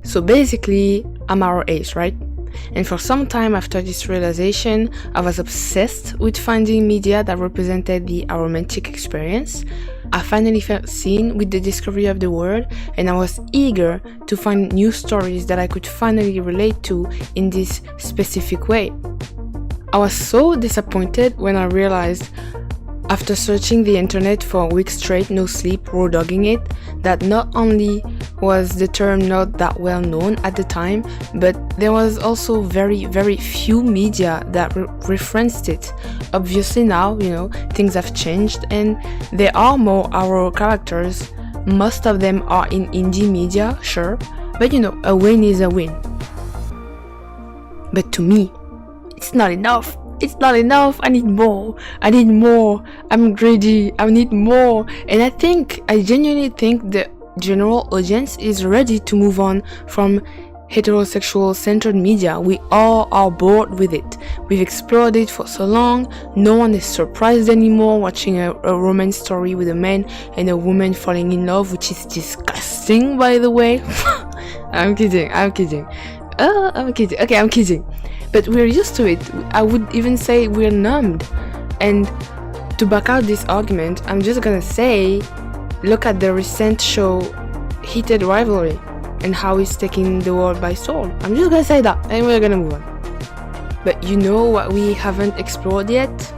So basically, I'm aroace, right? And for some time after this realization, I was obsessed with finding media that represented the aromantic experience. I finally felt seen with the discovery of the word, and I was eager to find new stories that I could finally relate to in this specific way. I was so disappointed when I realized, after searching the internet for a week straight, no sleep, raw dogging it, that not only was the term not that well known at the time, but there was also very, very few media that referenced it. Obviously now, things have changed and there are more aro characters. Most of them are in indie media, sure, but a win is a win. But to me, it's not enough. It's not enough. I need more. I'm greedy. I need more. And I genuinely think the general audience is ready to move on from heterosexual centered media. We all are bored with it. We've explored it for so long. No one is surprised anymore watching a romance story with a man and a woman falling in love, which is disgusting, by the way. I'm kidding. Okay, I'm kidding. But we're used to it. I would even say we're numbed. And to back out this argument, I'm just gonna say, look at the recent show Heated Rivalry and how it's taking the world by storm. I'm just gonna say that, and we're gonna move on. But you know what we haven't explored yet?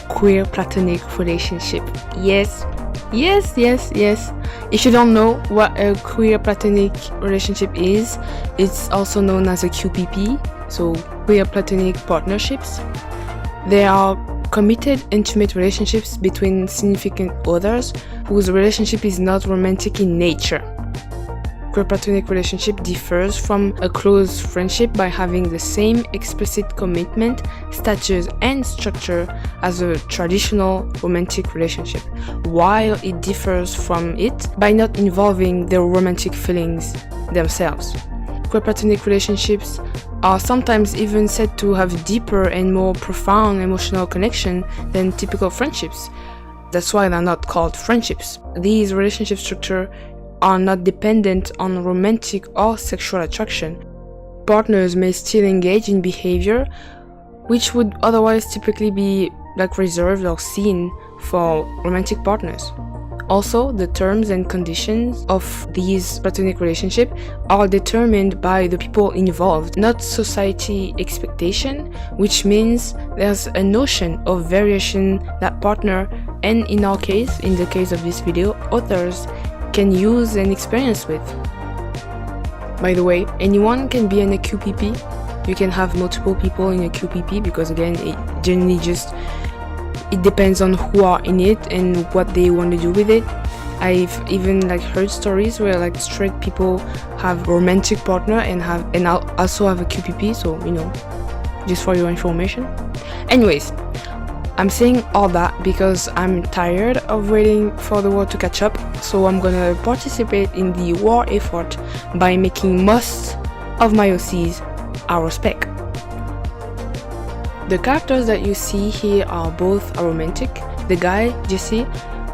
Queer platonic relationship. Yes. If you don't know what a queer platonic relationship is, it's also known as a QPP, so queer platonic partnerships. They are committed, intimate relationships between significant others whose relationship is not romantic in nature. Queer platonic relationship differs from a close friendship by having the same explicit commitment, status, and structure as a traditional romantic relationship, while it differs from it by not involving the romantic feelings themselves. Queer platonic relationships are sometimes even said to have deeper and more profound emotional connection than typical friendships. That's why they're not called friendships. These relationship structures are not dependent on romantic or sexual attraction. Partners may still engage in behavior which would otherwise typically be reserved or seen for romantic partners. Also, the terms and conditions of these platonic relationships are determined by the people involved, not society expectation, which means there's a notion of variation that partner, and in our case, in the case of this video, authors can use and experience with. By the way, anyone can be in a QPP. You can have multiple people in a QPP because again, it depends on who are in it and what they want to do with it. I've even heard stories where straight people have romantic partner and also have a QPP, so just for your information. Anyways, I'm saying all that because I'm tired of waiting for the world to catch up, so I'm gonna participate in the war effort by making most of my OCs A-spec. The characters that you see here are both aromantic. The guy, Jesse,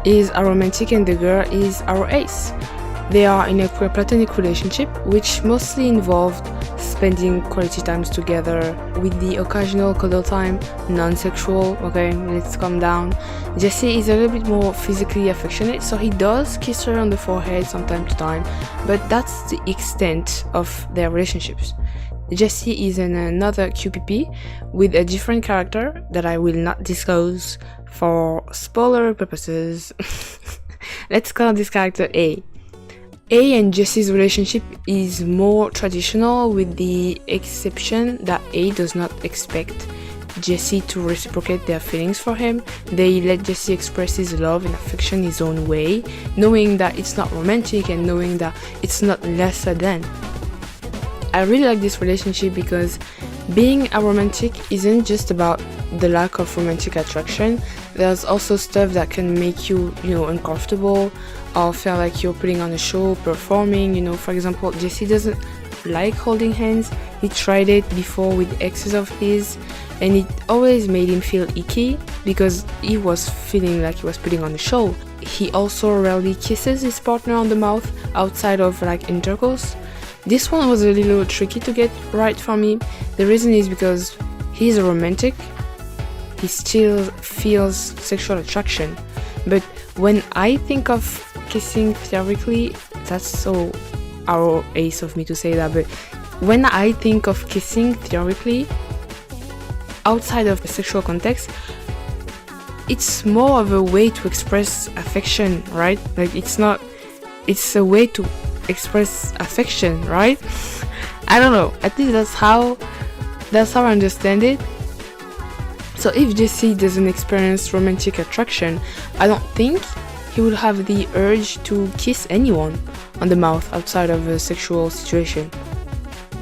is aromantic and the girl is aroace. They are in a queer platonic relationship which mostly involved spending quality times together with the occasional cuddle time, non-sexual. Okay, let's calm down. Jesse is a little bit more physically affectionate, so he does kiss her on the forehead from time to time, but that's the extent of their relationships. Jesse is in another QPP with a different character that I will not disclose for spoiler purposes. Let's call this character A. A and Jesse's relationship is more traditional, with the exception that A does not expect Jesse to reciprocate their feelings for him. They let Jesse express his love and affection his own way, knowing that it's not romantic and knowing that it's not lesser than. I really like this relationship because being aromantic isn't just about the lack of romantic attraction. There's also stuff that can make you, uncomfortable or feel like you're putting on a show, performing. For example, Jesse doesn't like holding hands. He tried it before with exes of his, and it always made him feel icky because he was feeling like he was putting on a show. He also rarely kisses his partner on the mouth outside of intercourse. This one was a little tricky to get right for me. The reason is because he's a romantic, he still feels sexual attraction. But when I think of kissing theoretically, that's so aroace of me to say that, but when I think of kissing theoretically, outside of a sexual context, it's more of a way to express affection, right? Like it's a way to express affection, right? I don't know, at least that's how I understand it. So if Jesse doesn't experience romantic attraction, I don't think he would have the urge to kiss anyone on the mouth outside of a sexual situation.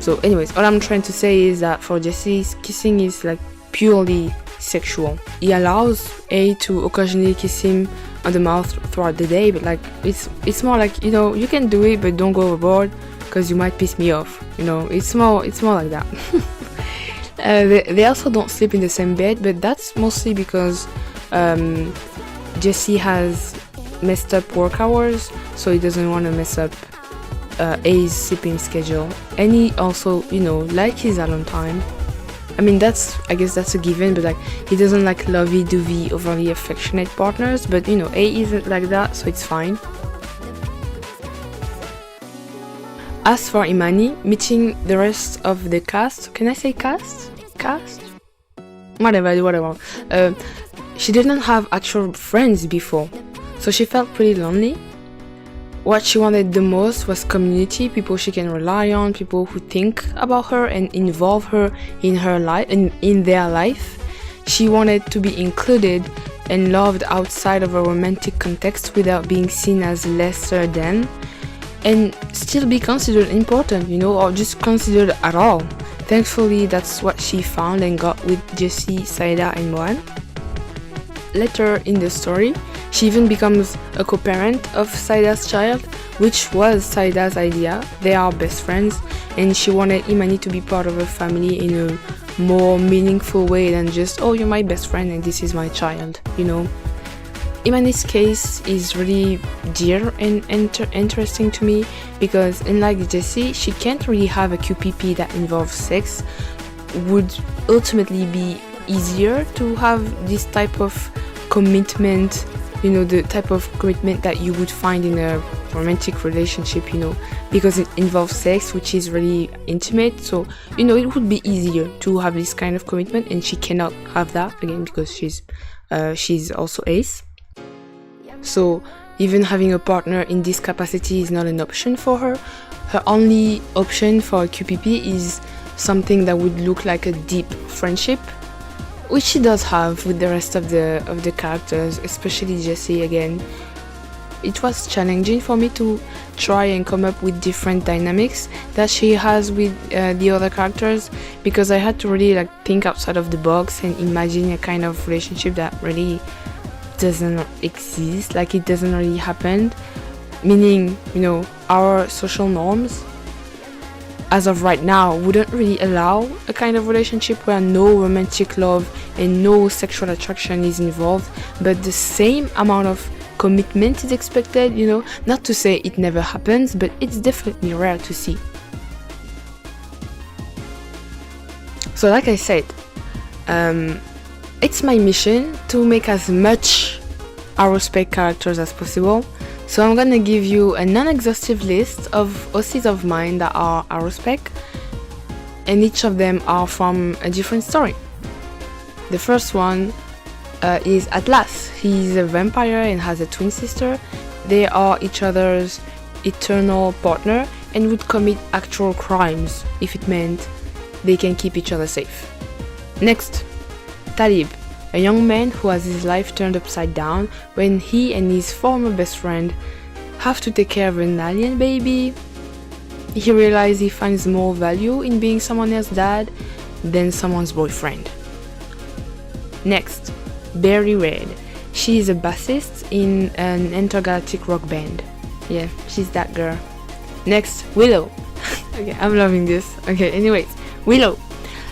So anyways, what I'm trying to say is that for Jesse, kissing is like purely sexual. He allows A to occasionally kiss him on the mouth throughout the day, but like it's more like, you know, you can do it, but don't go overboard because you might piss me off. You know, it's more like that. They also don't sleep in the same bed, but that's mostly because Jesse has messed up work hours, so he doesn't want to mess up A's sleeping schedule. And he also, you know, like his alone time. I mean, I guess that's a given, but like he doesn't like lovey-dovey, overly affectionate partners, but you know, A isn't like that, so it's fine. As for Immani, meeting the rest of the cast, can I say cast? Whatever, I do what I want. She didn't have actual friends before, so she felt pretty lonely. What she wanted the most was community, people she can rely on, people who think about her and involve her in her life and in their life. She wanted to be included and loved outside of a romantic context without being seen as lesser than, and still be considered important, you know, or just considered at all. Thankfully, that's what she found and got with Jesse, Saida, and Moan. Later in the story, she even becomes a co-parent of Saida's child, which was Saida's idea. They are best friends, and she wanted Immani to be part of her family in a more meaningful way than just, oh, you're my best friend and this is my child, you know. Immani's case is really dear and interesting to me because, unlike Jessie, she can't really have a QPP that involves sex. Would ultimately be easier to have this type of commitment, you know, the type of commitment that you would find in a romantic relationship, you know, because it involves sex, which is really intimate. So, you know, it would be easier to have this kind of commitment, and she cannot have that again because she's also ace. So even having a partner in this capacity is not an option for her. Her only option for a QPP is something that would look like a deep friendship, which she does have with the rest of the characters, especially Jessie again. It was challenging for me to try and come up with different dynamics that she has with the other characters, because I had to really like think outside of the box and imagine a kind of relationship that really doesn't exist, like it doesn't really happen, meaning, you know, our social norms as of right now wouldn't really allow a kind of relationship where no romantic love and no sexual attraction is involved, but the same amount of commitment is expected, you know. Not to say it never happens, but it's definitely rare to see. So like I said, it's my mission to make as much A-spec characters as possible. So I'm gonna give you a non-exhaustive list of OCs of mine that are A-spec, and each of them are from a different story. The first one is Atlas. He's a vampire and has a twin sister. They are each other's eternal partner and would commit actual crimes if it meant they can keep each other safe. Next, Talib, a young man who has his life turned upside down when he and his former best friend have to take care of an alien baby. He realizes he finds more value in being someone else's dad than someone's boyfriend. Next, Berry Red. She is a bassist in an intergalactic rock band. Yeah, she's that girl. Next, Willow. Okay, I'm loving this. Okay, anyways, Willow,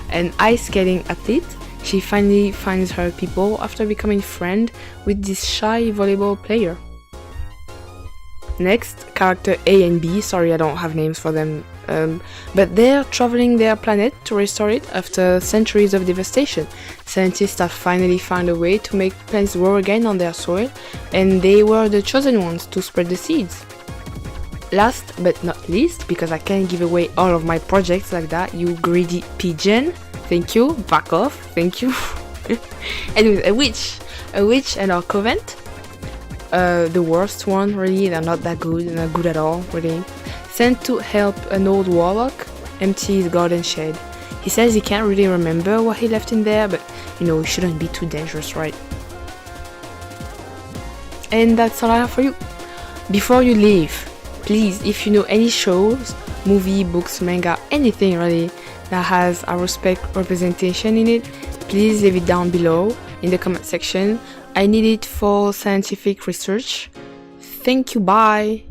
an ice skating athlete. She finally finds her people after becoming friend with this shy volleyball player. Next, character A and B, sorry I don't have names for them, but they're traveling their planet to restore it after centuries of devastation. Scientists have finally found a way to make plants grow again on their soil, and they were the chosen ones to spread the seeds. Last but not least, because I can't give away all of my projects like that, you greedy pigeon, thank you, back off, thank you. Anyways, a witch and our convent. The worst one, really, they're not that good, they're not good at all, really. Sent to help an old warlock empty his garden shed. He says he can't really remember what he left in there, but you know, it shouldn't be too dangerous, right? And that's all I have for you. Before you leave, please, if you know any shows, movie, books, manga, anything really that has A-spec representation in it, please leave it down below in the comment section. I need it for scientific research. Thank you, bye!